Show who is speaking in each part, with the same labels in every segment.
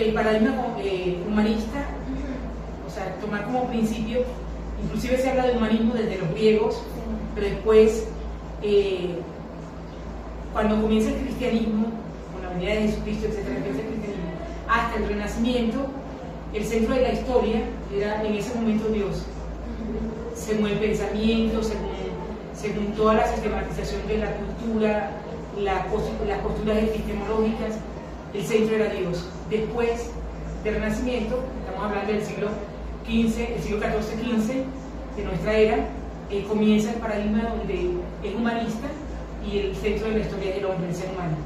Speaker 1: el paradigma humanista, o sea, tomar como principio, inclusive se habla de humanismo desde los griegos, pero después, cuando comienza el cristianismo, con la venida de Jesucristo, etcétera, empieza el cristianismo, hasta el Renacimiento, el centro de la historia era en ese momento Dios, según el pensamiento, según toda la sistematización de la cultura, las posturas epistemológicas, el centro era Dios. Después del Renacimiento, estamos hablando del siglo XV, el siglo XIV-XV de nuestra era, comienza el paradigma donde es humanista y el centro de la historia es el hombre, el ser humano.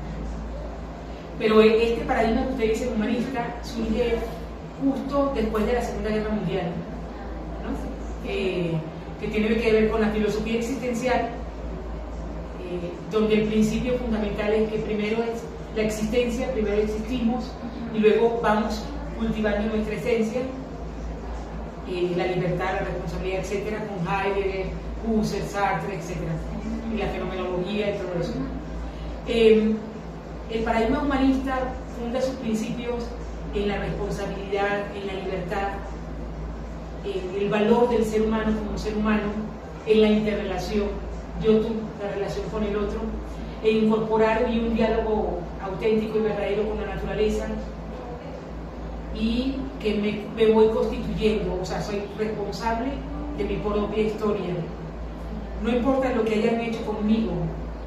Speaker 1: Pero este paradigma que usted dice humanista surge justo después de la Segunda Guerra Mundial, ¿no? Que tiene que ver con la filosofía existencial, donde el principio fundamental es que primero es la existencia, primero existimos y luego vamos cultivando nuestra esencia, la libertad, la responsabilidad, etcétera, con Heidegger, Husserl, Sartre, etcétera, y la fenomenología y todo eso. El paradigma humanista funda sus principios en la responsabilidad, en la libertad, en el valor del ser humano como ser humano, en la interrelación, yo-tú, la relación con el otro, en incorporar un diálogo auténtico y verdadero con la naturaleza, y que me voy constituyendo, o sea, soy responsable de mi propia historia. No importa lo que hayan hecho conmigo,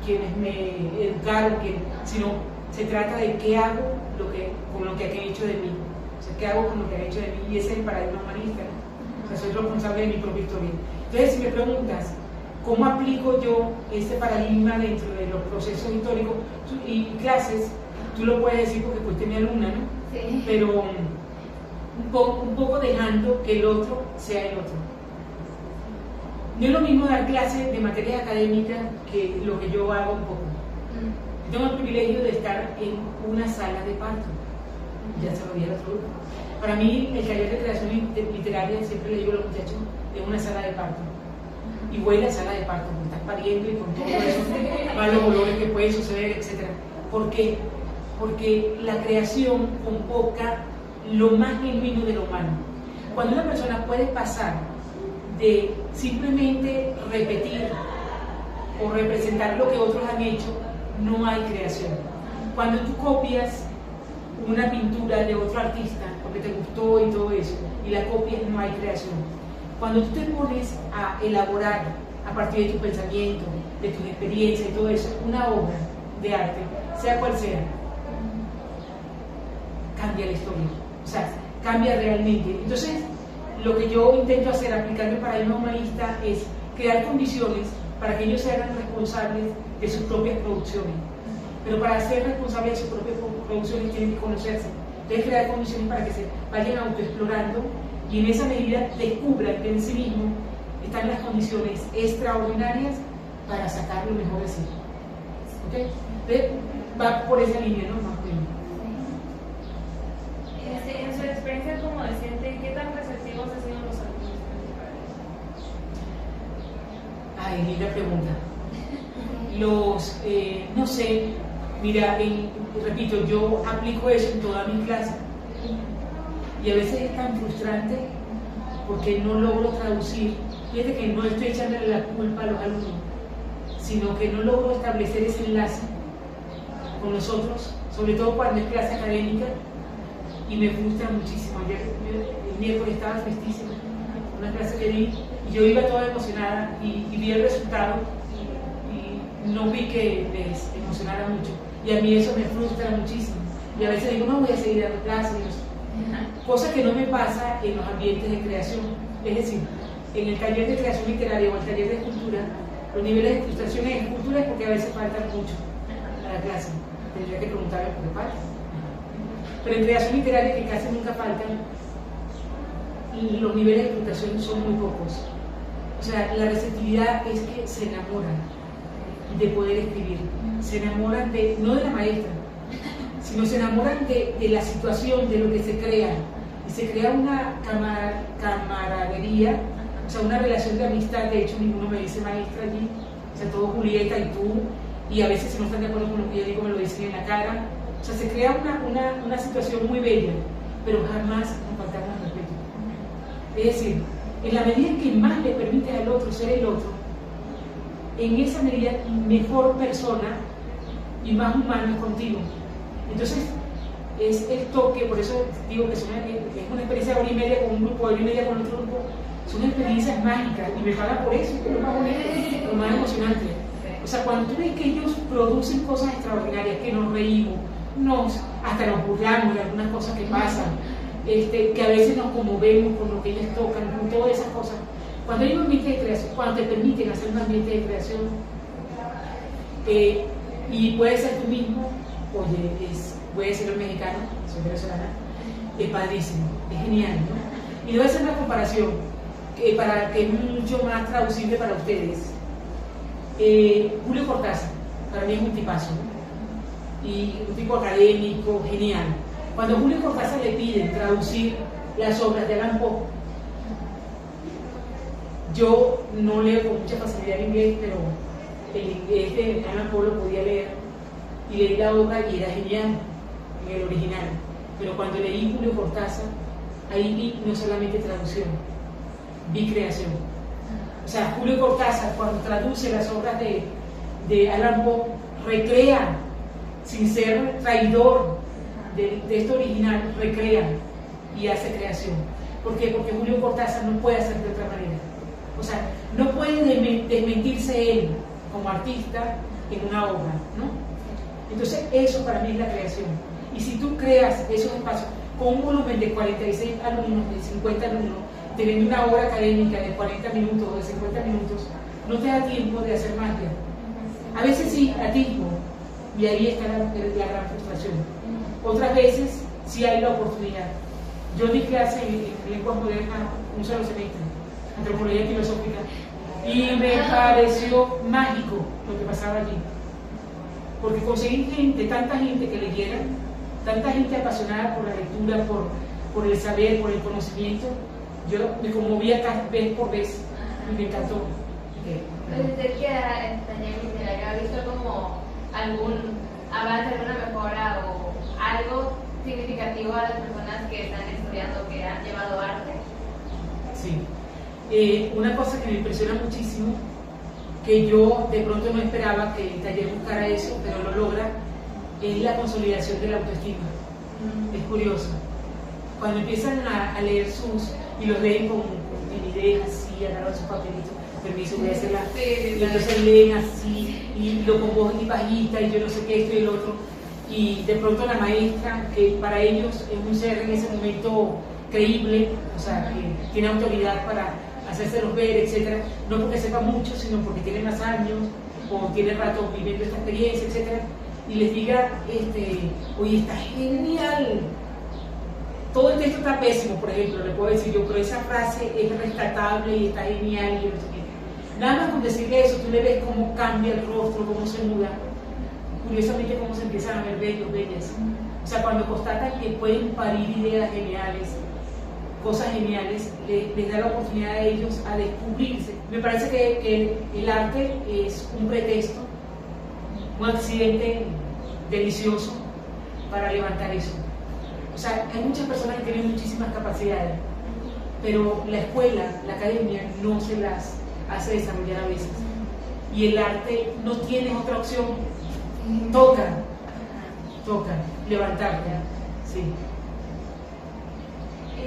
Speaker 1: quienes me educaron, sino se trata de qué hago con lo que han hecho de mí. O sea, qué hago con lo que han hecho de mí, y ese es el paradigma humanista, ¿no? O sea, soy responsable de mi propia historia. Entonces, si me preguntas, ¿cómo aplico yo este paradigma dentro de los procesos históricos y clases? Tú lo puedes decir porque fuiste mi alumna, ¿no? Sí. Pero un poco dejando que el otro sea el otro. No es lo mismo dar clases de materias académicas que lo que yo hago un poco. Tengo el privilegio de estar en una sala de parto. Ya se lo dije al otro grupo. Para mí, el taller de creación literaria, siempre le digo a los muchachos, es una sala de parto. Y huele a sala de parto, porque estás pariendo y con todo eso, malos olores que pueden suceder, etc. ¿Por qué? Porque la creación convoca lo más genuino de lo humano. Cuando una persona puede pasar de simplemente repetir o representar lo que otros han hecho, no hay creación. Cuando tú copias una pintura de otro artista porque te gustó y todo eso, y la copias, no hay creación. Cuando tú te pones a elaborar a partir de tu pensamiento, de tus experiencias y todo eso, una obra de arte, sea cual sea, cambia la historia, o sea, cambia realmente. Entonces, lo que yo intento hacer aplicando el paradigma humanista es crear condiciones para que ellos se hagan responsables de sus propias producciones. Pero para ser responsables de sus propias producciones tienen que conocerse. Entonces, crear condiciones para que se vayan autoexplorando y en esa medida descubran que en sí mismo están las condiciones extraordinarias para sacar lo mejor de sí. ¿Okay? Entonces, va por esa línea, ¿no? Más o menos.
Speaker 2: En su experiencia como docente, ¿qué tan receptivos han sido los alumnos?
Speaker 1: Ay, linda pregunta. No sé, mira, repito, yo aplico eso en toda mi clase y a veces es tan frustrante porque no logro traducir. Fíjate que no estoy echándole la culpa a los alumnos, sino que no logro establecer ese enlace con nosotros, sobre todo cuando es clase académica, y me frustra muchísimo. Ayer, el miércoles estaba tristísima, una clase que di, y yo iba toda emocionada y vi el resultado y no vi que les emocionara mucho, y a mí eso me frustra muchísimo, y a veces digo, no voy a seguir dando clases, cosa que no me pasa en los ambientes de creación. Es decir, en el taller de creación literaria o el taller de escultura, los niveles de frustración en escultura es porque a veces faltan mucho a la clase, tendría que preguntarle por qué falta. Pero en creación literaria, que casi nunca faltan, los niveles de frustración son muy pocos. O sea, la receptividad es que se enamoran de poder escribir, se enamoran no de la maestra, sino se enamoran de la situación, de lo que se crea, y se crea una camaradería, o sea, una relación de amistad. De hecho, ninguno me dice maestra allí, o sea, todo Julieta y tú, y a veces si no están de acuerdo con lo que yo digo me lo dicen en la cara. O sea, se crea una situación muy bella, pero jamás nos faltamos al respeto. Es decir, en la medida en que más le permites al otro ser el otro, en esa medida mejor persona y más humano es contigo. Entonces, es el toque, por eso digo que es una experiencia de hora y media con un grupo, de hora y media con otro grupo, son experiencias mágicas y me pagan por eso, que es lo más bonito, lo más emocionante. O sea, cuando tú ves que ellos producen cosas extraordinarias, que nos reímos, hasta nos burlamos de algunas cosas que pasan, que a veces nos conmovemos con lo que ellos tocan, con todas esas cosas. Cuando hay un ambiente de creación, cuando te permiten hacer un ambiente de creación, y puedes ser tú mismo, oye, voy a ser el mexicano, soy venezolana, es padrísimo, es genial, ¿no? Y le voy a hacer una comparación para que es mucho más traducible para ustedes. Julio Cortázar, para mí es un tipazo, ¿no? Y un tipo académico, genial. Cuando a Julio Cortázar le piden traducir las obras de Allan Poe, yo no leo con mucha facilidad el inglés, pero el inglés de Allan Poe lo podía leer, y leí la obra y era genial en el original. Pero cuando leí Julio Cortázar, ahí vi no solamente traducción, vi creación. O sea, Julio Cortázar, cuando traduce las obras de Allan Poe, recrea, sin ser traidor de esto original, recrea y hace creación. ¿Por qué? Porque Julio Cortázar no puede hacer de otra manera. O sea, no puede desmentirse él como artista en una obra, ¿no? Entonces, eso para mí es la creación. Y si tú creas esos espacios con un volumen de 46 alumnos, de 50 alumnos, teniendo una obra académica de 40 minutos o de 50 minutos, no te da tiempo de hacer magia. A veces sí, a tiempo, y ahí está la gran frustración. Otras veces sí hay la oportunidad. Yo di clase en lenguas modernas un solo semestre, antropología filosófica, y me pareció mágico lo que pasaba allí. Porque conseguir gente, tanta gente que leyera, tanta gente apasionada por la lectura, por el saber, por el conocimiento, yo me conmovía vez por vez y me encantó.
Speaker 3: ¿Usted que era en taller literario ha visto como algún avance, alguna mejora o algo significativo a las personas que están estudiando, que han llevado arte?
Speaker 1: Sí. Una cosa que me impresiona muchísimo, que yo de pronto no esperaba que el taller buscara eso, pero lo logra, es la consolidación de la autoestima. Es curioso. Cuando empiezan a leer y los leen con timidez, así, agarran sus papelitos, permiso, voy a hacerla, y entonces leen así, y lo con voz y bajita, y yo no sé qué, esto y el otro, y de pronto la maestra, que para ellos es un ser en ese momento creíble, o sea, que tiene autoridad para hacérselos ver, etcétera, no porque sepa mucho, sino porque tiene más años o tiene rato viviendo esta experiencia, etcétera, y les diga, oye, está genial, todo el texto está pésimo, por ejemplo, le puedo decir yo, pero esa frase es rescatable y está genial, y yo no sé qué. Nada más con decirle eso, tú le ves cómo cambia el rostro, cómo se muda, curiosamente cómo se empiezan a ver bellos, bellas. O sea, cuando constatan que pueden parir ideas geniales, cosas geniales, les da la oportunidad a ellos a descubrirse. Me parece que el arte es un pretexto, un accidente delicioso para levantar eso. O sea, hay muchas personas que tienen muchísimas capacidades, pero la escuela, la academia, no se las hace desarrollar a veces. Y el arte no tiene otra opción. Toca, levantarte, sí.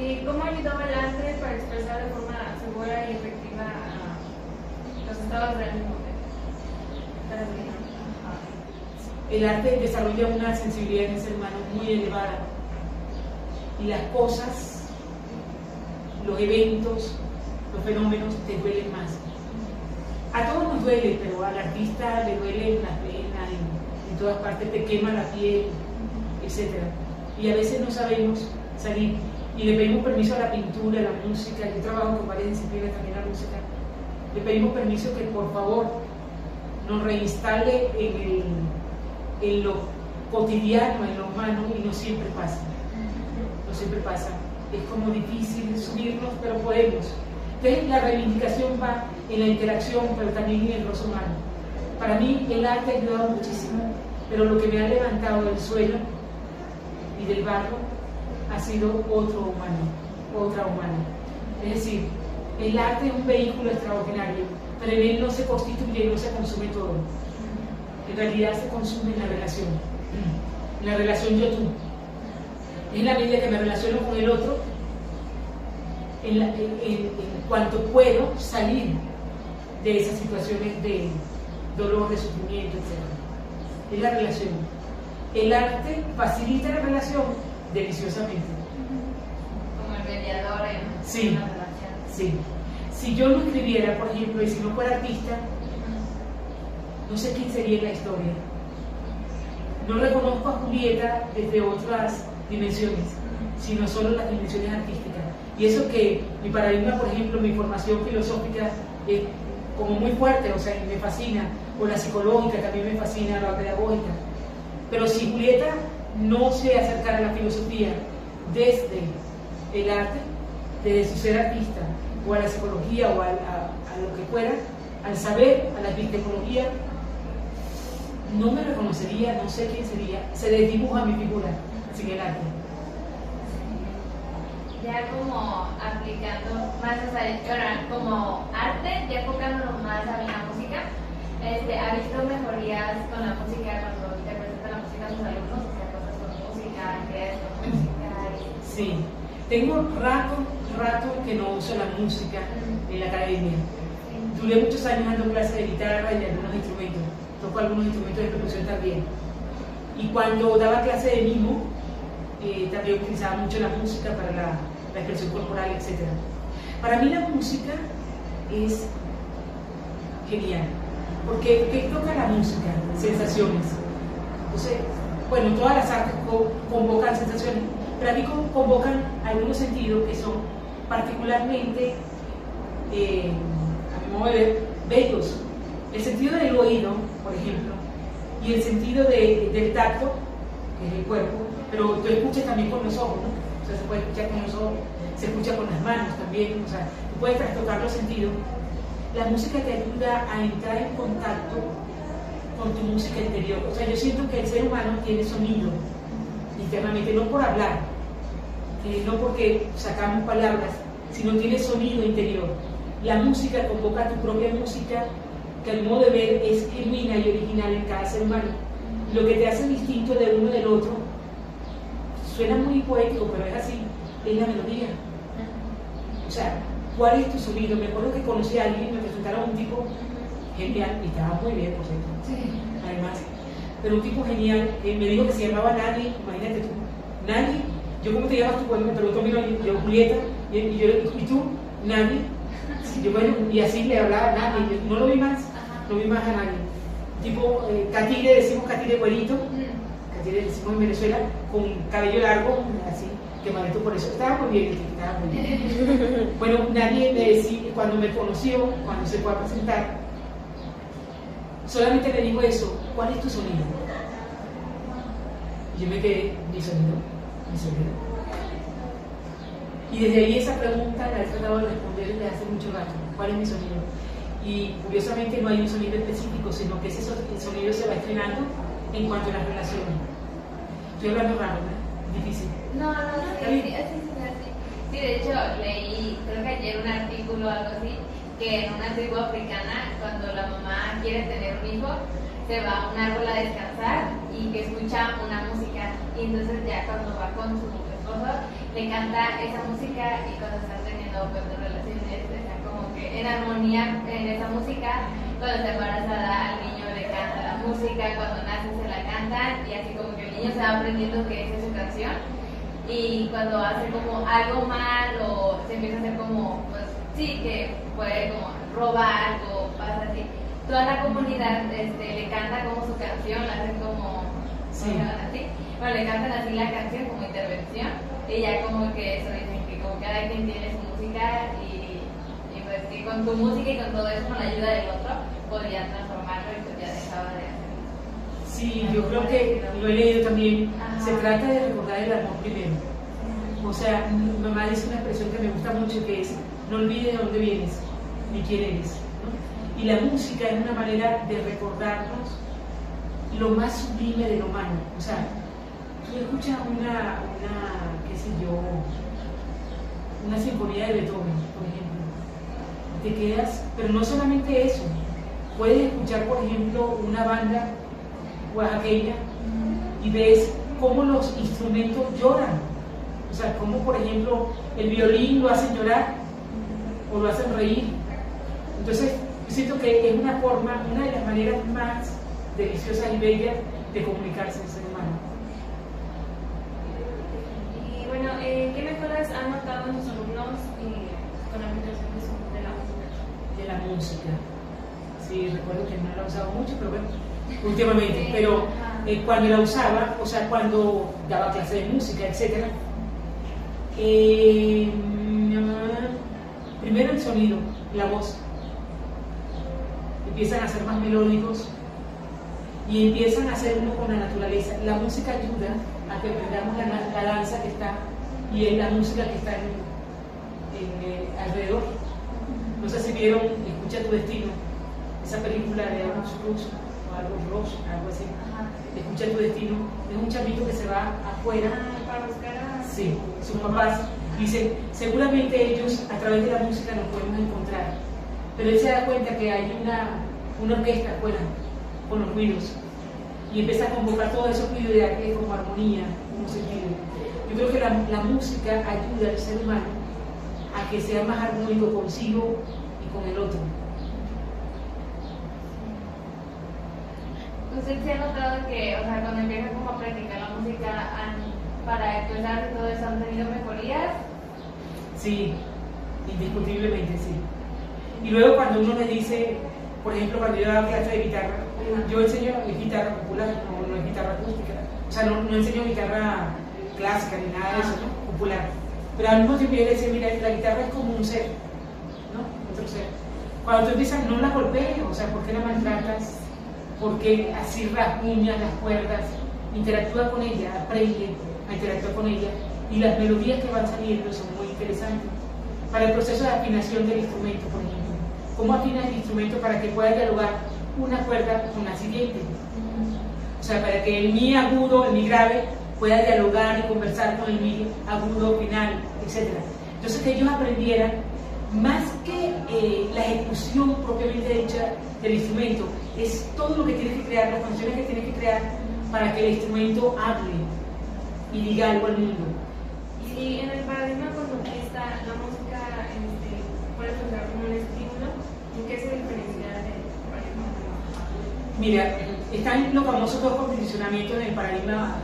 Speaker 2: ¿Y cómo ayudaba el arte para expresar de forma segura y efectiva los estados de ánimo?
Speaker 1: El arte desarrolla una sensibilidad en el ser humano muy elevada, y las cosas, los eventos, los fenómenos te duelen más. A todos nos duele, pero al artista le duele en las venas, en todas partes, te quema la piel, etc. Y a veces no sabemos salir, y le pedimos permiso a la pintura, a la música. Yo trabajo con varias disciplinas, también la música. Le pedimos permiso que por favor nos reinstale en lo cotidiano, en lo humano, y no siempre pasa. No siempre pasa. Es como difícil subirnos, pero podemos. Entonces la reivindicación va en la interacción, pero también en el rostro humano. Para mí el arte ha ayudado muchísimo, pero lo que me ha levantado del suelo y del barro ha sido otro humano, otra humana. Es decir, el arte es un vehículo extraordinario, pero en él no se constituye, no se consume todo. En realidad se consume en la relación yo-tú. Es la medida que me relaciono con el otro, en cuanto puedo salir de esas situaciones de dolor, de sufrimiento, etc. Es la relación. El arte facilita la relación deliciosamente.
Speaker 3: Como el mediador en
Speaker 1: Sí.
Speaker 3: una relación.
Speaker 1: Sí. Si yo no escribiera, por ejemplo, y si no fuera artista, no sé quién sería en la historia. No reconozco a Julieta desde otras dimensiones, sino solo las dimensiones artísticas. Y eso que mi paradigma, por ejemplo, mi formación filosófica es como muy fuerte, o sea, me fascina, o la psicológica también me fascina, la pedagógica. Pero si Julieta no se acercara a la filosofía desde el arte, desde su ser artista, o a la psicología, o a lo que fuera, al saber, a la epistemología, no me reconocería, no sé quién sería, se desdibuja mi figura sin el arte.
Speaker 3: Ya como aplicando más, o sea, ahora como arte, ya enfocándonos más a la música, ¿ha visto mejorías con la música cuando te presentan la música a tus alumnos? O sea, cosas con música, ideas con música.
Speaker 1: Sí, tengo rato que no uso la música en la academia. Duré muchos años dando clases de guitarra y de algunos instrumentos. Toco algunos instrumentos de percusión también. Y cuando daba clase de mimo, también utilizaba mucho la música para la expresión corporal, etc. Para mí la música es genial, porque ¿qué toca la música? Sensaciones. Entonces, bueno, todas las artes convocan sensaciones, pero aquí convocan algunos sentidos que son particularmente, a mi modo de ver, bellos. El sentido del oído, por ejemplo, y el sentido del tacto, que es el cuerpo, pero tú escuchas también con los ojos, ¿no? O sea, se puede escuchar con los ojos, se escucha con las manos también, o sea, tú puedes trastocar los sentidos. La música te ayuda a entrar en contacto con tu música interior. O sea, yo siento que el ser humano tiene sonido internamente, no por hablar, no porque sacamos palabras, sino tiene sonido interior. La música convoca tu propia música, que al modo de ver es genuina y original en cada ser humano. Lo que te hace distinto de uno del otro, suena muy poético, pero es así, es la melodía. O sea, ¿cuál es tu sonido? Me acuerdo que conocí a alguien, me presentaron un tipo genial, y estaba muy bien, por cierto, sí, además, pero un tipo genial, me dijo que se llamaba Nani, imagínate tú, Nani, yo ¿cómo te llamas tú? Bueno, me preguntó, yo Julieta, y tú, Nani, yo, bueno, y así le hablaba a Nani, yo no lo vi más a Nani, tipo, catire, decimos catire güerito, catire decimos en Venezuela, con cabello largo, así, quemadito, por eso estaba muy bien, estaba muy bien. Bueno, nadie me decía, cuando me conoció, cuando se fue a presentar, solamente me dijo eso, ¿cuál es tu sonido? Y yo me quedé, mi sonido. Y desde ahí esa pregunta la he tratado de responder desde hace mucho rato, ¿cuál es mi sonido? Y curiosamente no hay un sonido específico, sino que ese sonido se va estrenando en cuanto a las relaciones. Estoy hablando raro, ¿no? Difícil.
Speaker 3: No, sí, de hecho leí, creo que ayer un artículo o algo así, que en una tribu africana, cuando la mamá quiere tener un hijo, se va a un árbol a descansar y que escucha una música, y entonces ya cuando va con su esposo, le canta esa música, y cuando están teniendo pues relaciones, está como que en armonía en esa música. Cuando está embarazada al niño le canta la música, cuando nace se la cantan, y así como que el niño se va aprendiendo que esa es su canción. Y cuando hace como algo mal o se empieza a hacer como, pues sí, que puede como robar o pasa así, toda la comunidad le canta como su canción, la hacen como,
Speaker 1: sí,
Speaker 3: así, bueno, le cantan así la canción como intervención, y ya como que eso dicen que como cada quien tiene su música, y pues que con tu música y con todo eso, con la ayuda del otro, podrían transformarlo y pues ya dejaba de hacer.
Speaker 1: Sí, yo creo que lo he leído también. Se trata de recordar el amor primero. O sea, mi mamá dice una expresión que me gusta mucho, que es: no olvides de dónde vienes ni quién eres, ¿no? Y la música es una manera de recordarnos lo más sublime de lo humano. O sea, tú escuchas qué sé yo, una sinfonía de Beethoven, por ejemplo, te quedas, pero no solamente eso, puedes escuchar, por ejemplo, una banda oaxaqueña y ves cómo los instrumentos lloran, o sea, cómo, por ejemplo, el violín lo hacen llorar o lo hacen reír. Entonces, yo siento que es una de las maneras más deliciosas y bellas de comunicarse el ser humano.
Speaker 2: Y bueno, ¿qué mejoras han notado en sus alumnos con la aplicación de la música?
Speaker 1: De la música. Sí, recuerdo que no la usaba mucho, pero bueno, últimamente. Pero cuando la usaba, o sea, cuando daba clase de música, etc. Primero el sonido, la voz. Empiezan a ser más melódicos y empiezan a hacer uno con la naturaleza. La música ayuda a que aprendamos la danza que está y la música que está alrededor. No sé si vieron Escucha tu destino, esa película de Amos Rus o algo así. Escucha tu destino, es un chavito que se va afuera
Speaker 2: para buscar a...
Speaker 1: Sí, sus papás dicen, seguramente ellos a través de la música nos podemos encontrar, pero él se da cuenta que hay una orquesta afuera con los ruidos y empieza a convocar todos esos ruidos y darle como armonía, como sentido. Yo creo que la música ayuda al ser humano a que sea más armónico consigo y con el otro.
Speaker 3: ¿Usted se ha notado que, o sea, cuando empieza como a practicar la música para expresar y todo eso, han tenido mejorías?
Speaker 1: Sí, indiscutiblemente sí. Y luego cuando uno le dice, por ejemplo, cuando yo daba clase de guitarra, yo enseño guitarra popular, no es guitarra acústica, o sea, no enseño guitarra clásica ni nada de eso, ¿no? Popular. Pero al mismo tiempo yo le decía, mira, la guitarra es como un ser, ¿no? Otro ser. Cuando tú empiezas, no la golpees, o sea, ¿por qué la maltratas? Porque así rasguñas las cuerdas, interactúa con ella, aprende a interactuar con ella y las melodías que van saliendo son muy interesantes. Para el proceso de afinación del instrumento, por ejemplo, ¿cómo afinas el instrumento para que pueda dialogar una cuerda con la siguiente? O sea, para que el mi agudo, el mi grave, pueda dialogar y conversar con el mi agudo final, etc. Entonces que ellos aprendieran más que la ejecución propiamente dicha del instrumento, es todo lo que tienes que crear, las canciones que tienes que crear para que el instrumento hable y diga algo al mundo.
Speaker 2: Y en el paradigma conductista, la música puede funcionar como un estímulo. ¿En qué se diferencia del paradigma?
Speaker 1: Mira, están los famosos dos condicionamientos en el paradigma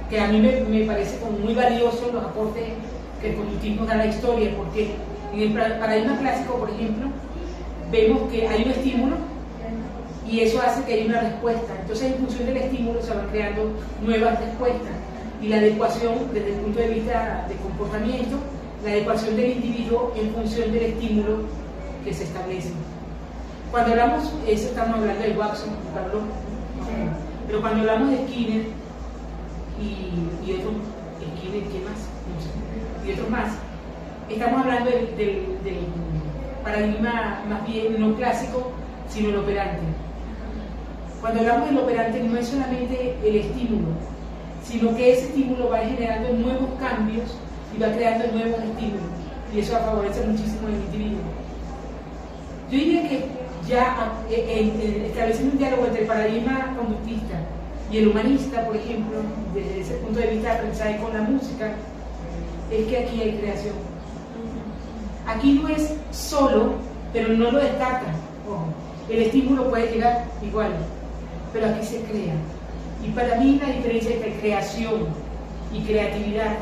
Speaker 1: que a mí me parece como muy valioso los aportes que el conductismo da a la historia, porque en el paradigma clásico, por ejemplo, vemos que hay un estímulo y eso hace que haya una respuesta. Entonces, en función del estímulo se van creando nuevas respuestas y la adecuación desde el punto de vista de comportamiento, la adecuación del individuo en función del estímulo que se establece. Cuando hablamos, eso estamos hablando de Watson, Pablo, pero cuando hablamos de Skinner y otros, Skinner, ¿qué más? No sé, y otros más, estamos hablando del paradigma más bien no clásico, sino el operante. Cuando hablamos del operante no es solamente el estímulo, sino que ese estímulo va generando nuevos cambios y va creando nuevos estímulos, y eso favorece muchísimo al individuo. Yo diría que ya estableciendo un diálogo entre el paradigma conductista y el humanista, por ejemplo, desde ese punto de vista de aprendizaje con la música, es que aquí hay creación. Aquí no es solo, pero no lo descarta. Ojo, el estímulo puede llegar igual, pero aquí se crea. Y para mí la diferencia entre creación y creatividad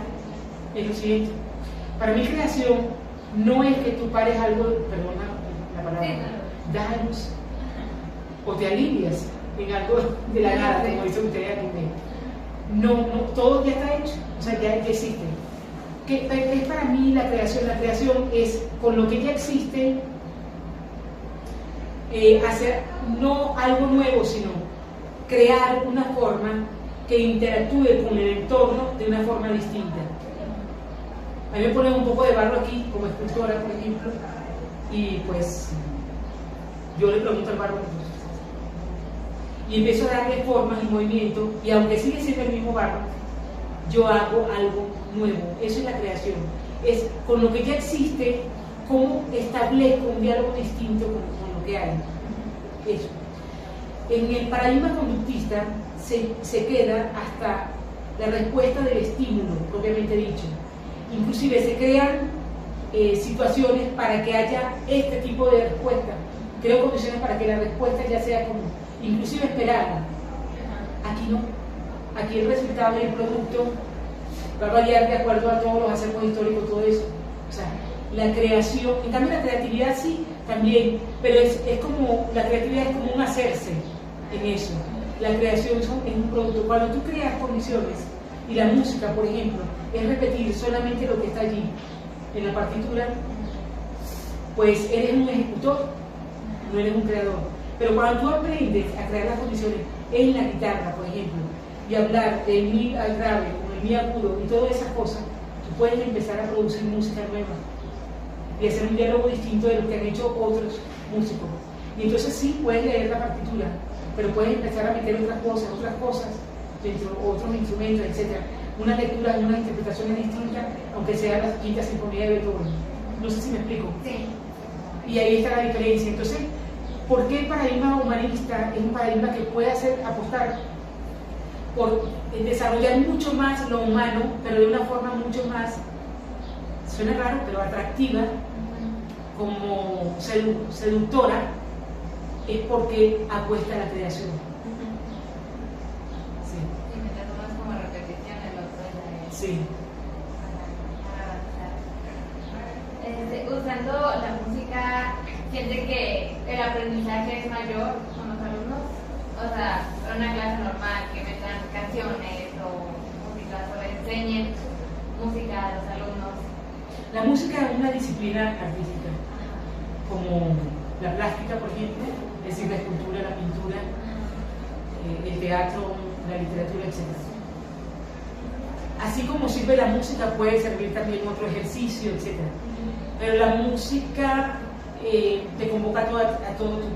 Speaker 1: es lo siguiente. Para mí creación no es que tú pares algo, perdona la palabra, das a luz o te alivias en algo de la nada, como dice usted aquí. No, todo ya está hecho, o sea, ya existe. ¿Qué es para mí la creación? La creación es con lo que ya existe, hacer no algo nuevo, sino crear una forma que interactúe con el entorno de una forma distinta. A mí me ponen un poco de barro aquí, como escultora, por ejemplo, y pues yo le pregunto al barro, y empiezo a darle formas y movimiento, y aunque sigue siendo el mismo barro, yo hago algo nuevo. Eso es la creación. Es con lo que ya existe, cómo establezco un diálogo distinto con lo que hay. Eso. En el paradigma conductista se queda hasta la respuesta del estímulo, propiamente dicho. Inclusive se crean situaciones para que haya este tipo de respuesta. Creo condiciones para que la respuesta ya sea como, inclusive esperada. Aquí no. Aquí el resultado del producto va a variar de acuerdo a todos los acervos históricos, todo eso. O sea, la creación, en cambio la creatividad sí, también, pero es como, la creatividad es como un hacerse en eso. La creación es un producto. Cuando tú creas condiciones, y la música, por ejemplo, es repetir solamente lo que está allí en la partitura, pues eres un ejecutor, no eres un creador. Pero cuando tú aprendes a crear las condiciones en la guitarra, por ejemplo, y hablar del mi al grave, con el mi agudo y todas esas cosas, tú puedes empezar a producir música nueva y hacer un diálogo distinto de lo que han hecho otros músicos. Y entonces sí puedes leer la partitura, pero puedes empezar a meter otras cosas dentro de otros instrumentos, etc. Unas lecturas y unas interpretaciones distintas, aunque sea la quinta sinfonía de Beethoven. No sé si me explico.
Speaker 3: Sí.
Speaker 1: Y ahí está la diferencia. Entonces, ¿por qué el paradigma humanista es un paradigma que puede hacer apostar por desarrollar mucho más lo humano, pero de una forma mucho más, suena raro, pero atractiva, como seductora? Es porque apuesta a la creación. Sí.
Speaker 3: Y me das más como repetición el otro de la
Speaker 1: Sí.
Speaker 3: Usando la música, siente que el aprendizaje es mayor con los alumnos. O sea, una clase normal que metan canciones o música, o le enseñen música a los alumnos.
Speaker 1: La música es una disciplina artística, como la plástica, por ejemplo, es decir, la escultura, la pintura, el teatro, la literatura, etc. Así como sirve la música, puede servir también otro ejercicio, etc. Pero la música te convoca a todo tú.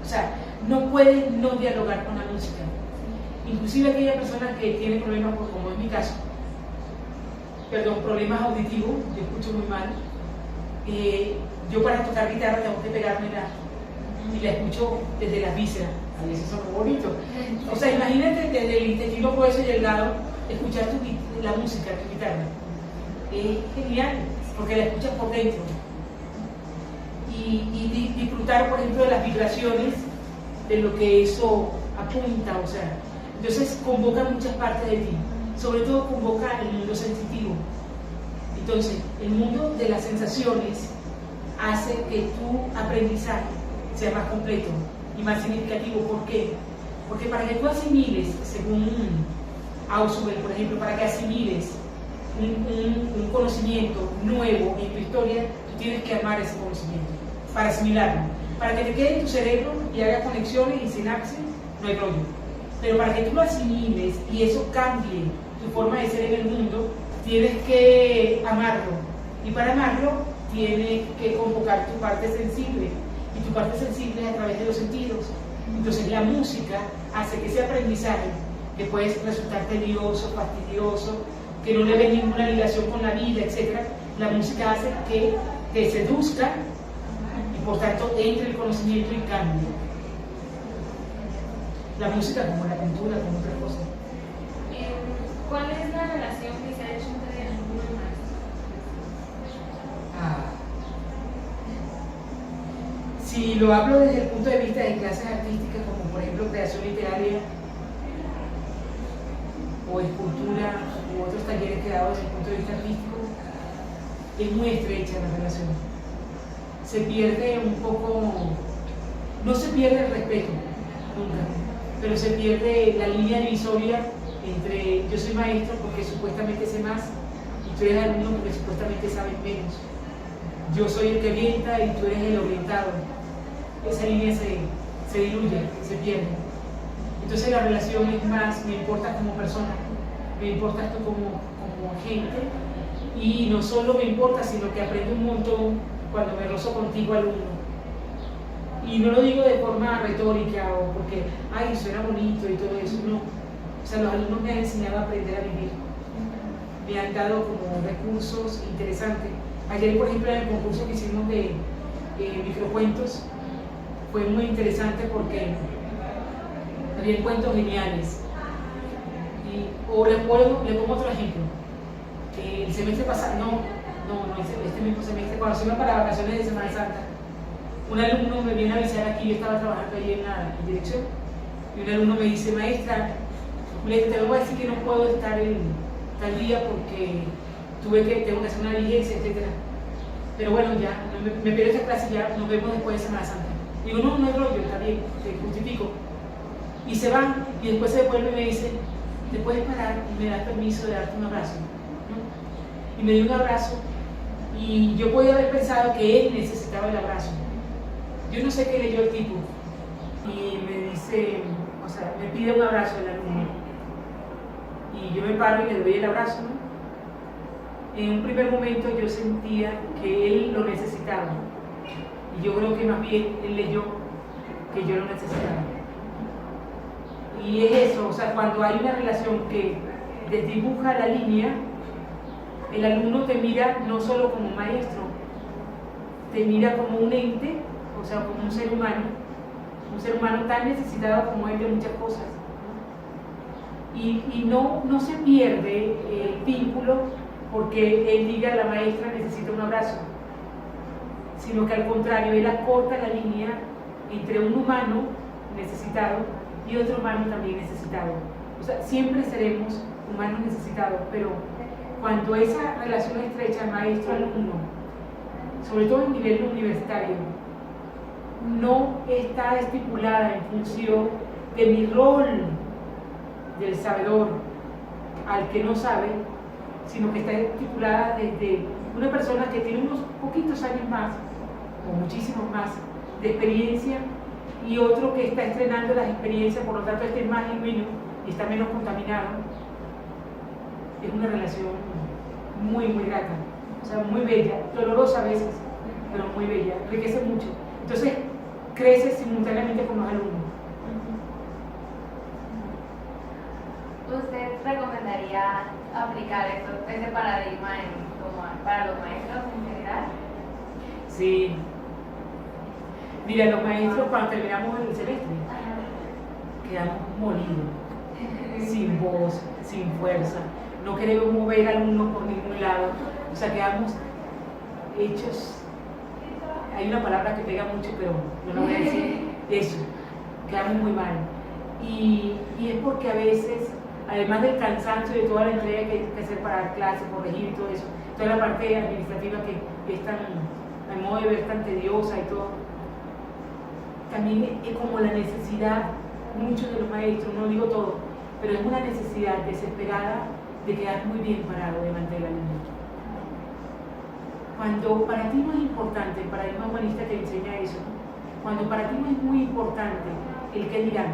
Speaker 1: O sea, no puedes no dialogar con la música. Inclusive aquella persona que tiene problemas, como es mi caso, problemas auditivos, yo escucho muy mal, yo para tocar guitarra tengo que pegármela y la escucho desde las vísceras. A veces son muy bonitos. O sea, imagínate desde el intestino grueso y delgado escuchar la música, tu guitarra. Es genial, porque la escuchas por dentro. Y disfrutar, por ejemplo, de las vibraciones, de lo que eso apunta, o sea. Entonces convoca muchas partes de ti. Sobre todo convoca el mundo sensitivo. Entonces, el mundo de las sensaciones hace que tu aprendizaje sea más completo y más significativo. ¿Por qué? Porque para que tú asimiles, según Ausubel, por ejemplo, para que asimiles un conocimiento nuevo en tu historia, tú tienes que amar ese conocimiento para asimilarlo. Para que te quede en tu cerebro y haga conexiones y sinapsis, no hay rollo. Pero para que tú lo asimiles y eso cambie tu forma de ser en el mundo, tienes que amarlo. Y para amarlo, tienes que convocar tu parte sensible. Y tu parte sensible es a través de los sentidos. Entonces la música hace que ese aprendizaje, que puede resultar tedioso, fastidioso, que no le ve ninguna ligación con la vida, etc., la música hace que te seduzca y por tanto entre el conocimiento y cambie. La música como la pintura, como otra cosa.
Speaker 2: ¿Cuál es la relación que se ha hecho entre alumno y maestro?
Speaker 1: Si lo hablo desde el punto de vista de clases artísticas, como por ejemplo creación literaria o escultura u otros talleres creados desde el punto de vista artístico, es muy estrecha la relación. Se pierde un poco, no se pierde el respeto, nunca, pero se pierde la línea divisoria entre yo soy maestro porque supuestamente sé más y tú eres alumno porque supuestamente sabes menos. Yo soy el que orienta y tú eres el orientado. Esa línea se diluye, se pierde. Entonces la relación es más, me importas como persona, me importas tú como agente, y no solo me importa, sino que aprendo un montón cuando me rozo contigo, alumno. Y no lo digo de forma retórica o porque, ay, suena bonito y todo eso, no. O sea, los alumnos me han enseñado a aprender a vivir. Me han dado como recursos interesantes. Ayer, por ejemplo, en el concurso que hicimos de microcuentos, fue muy interesante porque había cuentos geniales. O le pongo otro ejemplo. El semestre pasado, este mismo semestre, cuando se iba para vacaciones de Semana Santa, un alumno me viene a avisar aquí, yo estaba trabajando ahí en la dirección, y un alumno me dice, maestra, Julieta, te voy a decir que no puedo estar en tal día porque tengo que hacer una diligencia, etc. Pero bueno, ya, me pierdo esta clase, ya nos vemos después de Semana Santa. Digo, no hay rollo, está bien, te justifico. Y se van, y después se devuelve y me dice, ¿te puedes parar y me das permiso de darte un abrazo? ¿No? Y me dio un abrazo, y yo podía haber pensado que él necesitaba el abrazo. Yo no sé qué leyó el tipo, y me dice, o sea, me pide un abrazo el alumno. Y yo me paro y le doy el abrazo, ¿no? En un primer momento yo sentía que él lo necesitaba. Y yo creo que más bien él leyó que yo lo necesitaba. Y es eso, o sea, cuando hay una relación que desdibuja la línea, el alumno te mira no solo como maestro, te mira como un ente, o sea, como un ser humano tan necesitado como él de muchas cosas. Y no se pierde el vínculo porque él diga a la maestra necesita un abrazo, sino que al contrario, él acorta la línea entre un humano necesitado y otro humano también necesitado. O sea, siempre seremos humanos necesitados, pero cuando esa relación estrecha maestro-alumno, sobre todo en nivel universitario, no está estipulada en función de mi rol del sabedor al que no sabe, sino que está estipulada desde una persona que tiene unos poquitos años más, o muchísimos más, de experiencia, y otro que está estrenando las experiencias, por lo tanto este es más genuino y está menos contaminado. Es una relación muy grata, o sea, muy bella, dolorosa a veces, pero muy bella, enriquece mucho. Entonces, crece simultáneamente con los alumnos.
Speaker 3: ¿Usted recomendaría aplicar ese paradigma para los maestros en general?
Speaker 1: Sí. Mira, los maestros cuando terminamos el semestre quedamos molidos, sin voz, sin fuerza, no queremos mover alumnos por ningún lado, o sea, quedamos hechos. Hay una palabra que pega mucho, pero no lo voy a decir, eso, quedamos muy mal. Y es porque a veces, además del cansancio y de toda la entrega que hay que hacer para dar clases, corregir y todo eso, toda la parte administrativa que es tan, a modo de ver, tan tediosa y todo, también es como la necesidad, muchos de los maestros, no digo todo, pero es una necesidad desesperada de quedar muy bien parado delante del alumno. Cuando para ti no es importante, el paradigma humanista te enseña eso, cuando para ti no es muy importante el qué dirán,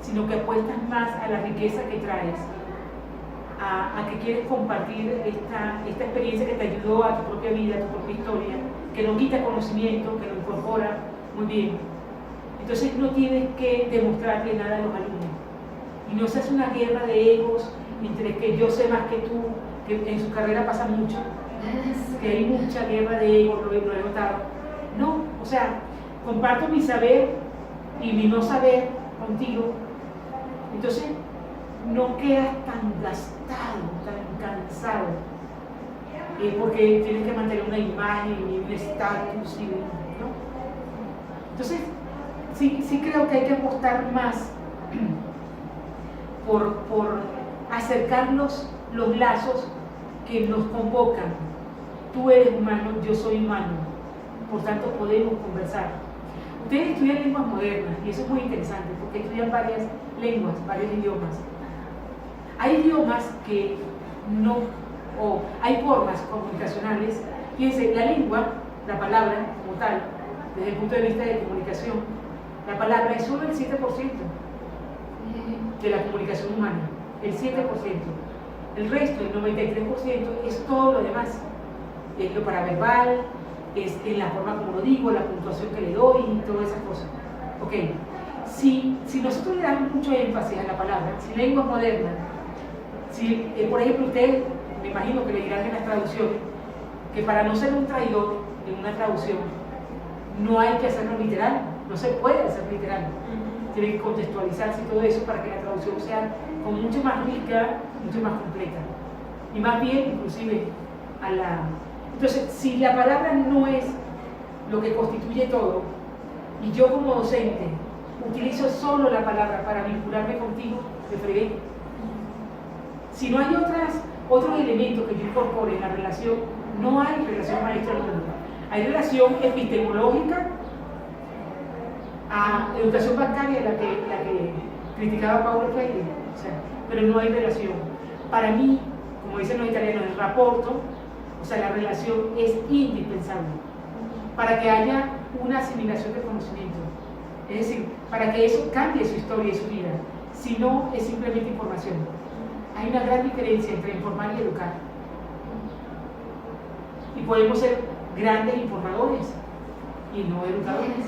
Speaker 1: sino que apuestas más a la riqueza que traes, a que quieres compartir esta experiencia que te ayudó a tu propia vida, a tu propia historia, que no quita conocimiento, que lo incorpora muy bien. Entonces no tienes que demostrarle nada a los alumnos. Y no se hace una guerra de egos entre que yo sé más que tú, que en su carrera pasa mucho, que hay mucha guerra de egos, lo he notado. No, o sea, comparto mi saber y mi no saber contigo. Entonces no quedas tan gastado, tan cansado, porque tienes que mantener una imagen y un estatus, ¿no? Entonces sí creo que hay que apostar más por acercar los lazos que nos convocan. Tú eres humano, yo soy humano, por tanto podemos conversar. Ustedes estudian lenguas modernas y eso es muy interesante porque estudian varias lenguas, varios idiomas. Hay idiomas que no, o hay formas comunicacionales. Fíjense, la lengua, la palabra como tal, desde el punto de vista de comunicación, la palabra es solo el 7% de la comunicación humana, el 7%. El resto, el 93%, es todo lo demás. Es lo paraverbal, es en la forma como lo digo, la puntuación que le doy y todas esas cosas. Ok, si nosotros le damos mucho énfasis a la palabra, si lengua moderna, si por ejemplo ustedes, me imagino que le dirán en las traducciones, que para no ser un traidor en una traducción, no hay que hacerlo literal, no se puede hacer literal. Tiene que contextualizarse y todo eso para que la traducción sea como mucho más rica, mucho más completa. Y más bien, inclusive, a la... Entonces, si la palabra no es lo que constituye todo, y yo como docente utilizo solo la palabra para vincularme contigo, me fregué. Si no hay otros elementos que yo incorpore en la relación, no hay relación maestro-alumno. Hay relación epistemológica, a educación bancaria, la que criticaba Paulo Freire, o sea, pero no hay relación. Para mí, como dicen los italianos, el rapporto, o sea, la relación es indispensable para que haya una asimilación del conocimiento, es decir, para que eso cambie su historia y su vida. Si no, es simplemente información. Hay una gran diferencia entre informar y educar, y podemos ser grandes informadores y no educadores.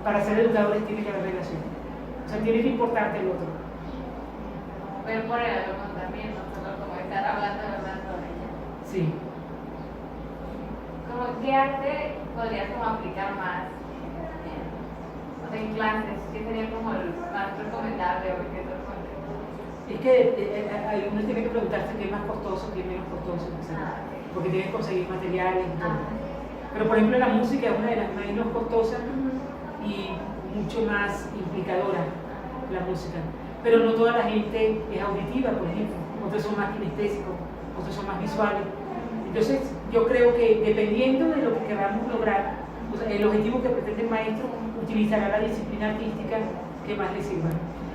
Speaker 1: Para ser educadores tiene que haber relación, o sea, tiene que importarte el otro.
Speaker 3: Ver por el alumno también, no solo como estar hablando de ella.
Speaker 1: Sí.
Speaker 3: Como, ¿qué arte podrías como aplicar más en clases? ¿Qué sería como el más recomendable o qué es
Speaker 1: Es que uno tiene que preguntarse qué es más costoso, qué es menos costoso, porque tienes que conseguir materiales y todo. Pero por ejemplo la música es una de las menos costosas y mucho más implicadora, la música. Pero no toda la gente es auditiva, por ejemplo. Otros son más kinestésicos, otros son más visuales. Entonces yo creo que dependiendo de lo que queramos lograr, o sea, el objetivo que pretende el maestro, utilizará la disciplina artística que más le sirva.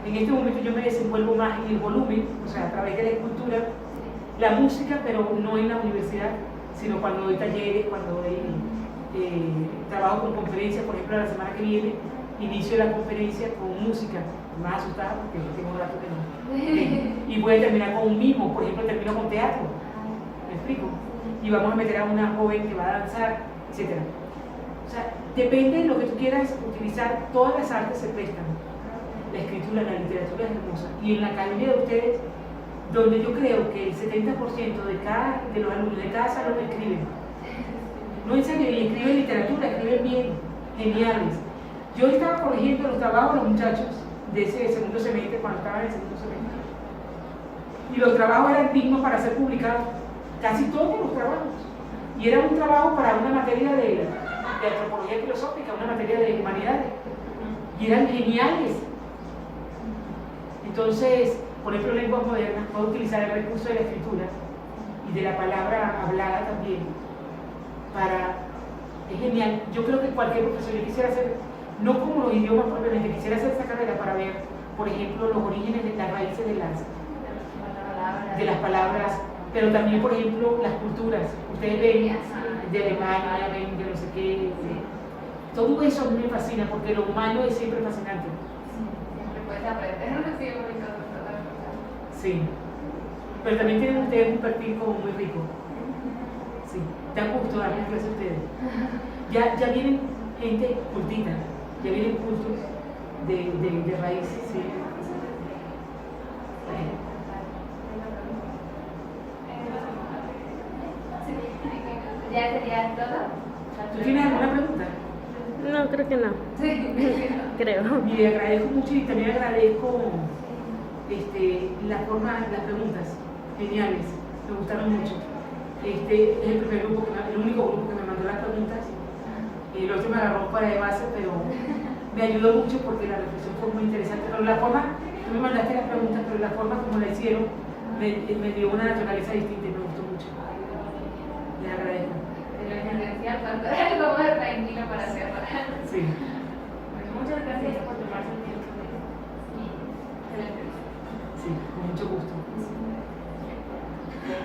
Speaker 1: En este momento yo me desenvuelvo más en el volumen, o sea, a través de la escultura, la música, pero no en la universidad, sino cuando doy talleres, cuando doy, trabajo con conferencias. Por ejemplo, la semana que viene inicio la conferencia con música, más asustada porque tengo un rato que no. Y voy a terminar con un mimo, por ejemplo, termino con teatro, ¿me explico? Y vamos a meter a una joven que va a danzar, etc. O sea, depende de lo que tú quieras utilizar, todas las artes se prestan. La escritura, la literatura es hermosa. Y en la academia de ustedes, donde yo creo que el 70% de los alumnos de cada salón escriben. No en serio, y escriben literatura, escriben bien, geniales. Yo estaba corrigiendo los trabajos de los muchachos de ese segundo semestre, cuando estaban en el segundo semestre. Y los trabajos eran dignos para ser publicados, casi todos los trabajos. Y era un trabajo para una materia de antropología filosófica, una materia de humanidades. Y eran geniales. Entonces, por ejemplo, lenguas modernas, puedo utilizar el recurso de la escritura y de la palabra hablada también es genial. Yo creo que cualquier profesor, yo quisiera hacer, no como los idiomas propiamente, quisiera hacer esta carrera para ver, por ejemplo, los orígenes de las raíces de las palabras, pero también, por ejemplo, las culturas. Ustedes ven de Alemania, ven de no sé qué. Todo eso a mí me fascina porque lo humano es siempre fascinante.
Speaker 3: Siempre puedes aprender, siempre.
Speaker 1: Sí, pero también tienen ustedes un perfil como muy rico. Sí, dan gusto darles clase a ustedes. Ya vienen gente cultita, ya vienen cultos de raíz. Sí.
Speaker 3: ¿Ya sería todo?
Speaker 1: ¿Tú tienes alguna pregunta?
Speaker 4: No, creo que no.
Speaker 3: Sí.
Speaker 4: Creo.
Speaker 1: Mire, agradezco mucho y también agradezco las preguntas geniales, me gustaron mucho. Este es el primer grupo, el único grupo que me mandó las preguntas. El otro me agarró para de base, pero me ayudó mucho porque la reflexión fue muy interesante. Pero la forma, tú me mandaste las preguntas, pero la forma como la hicieron me dio una naturaleza distinta.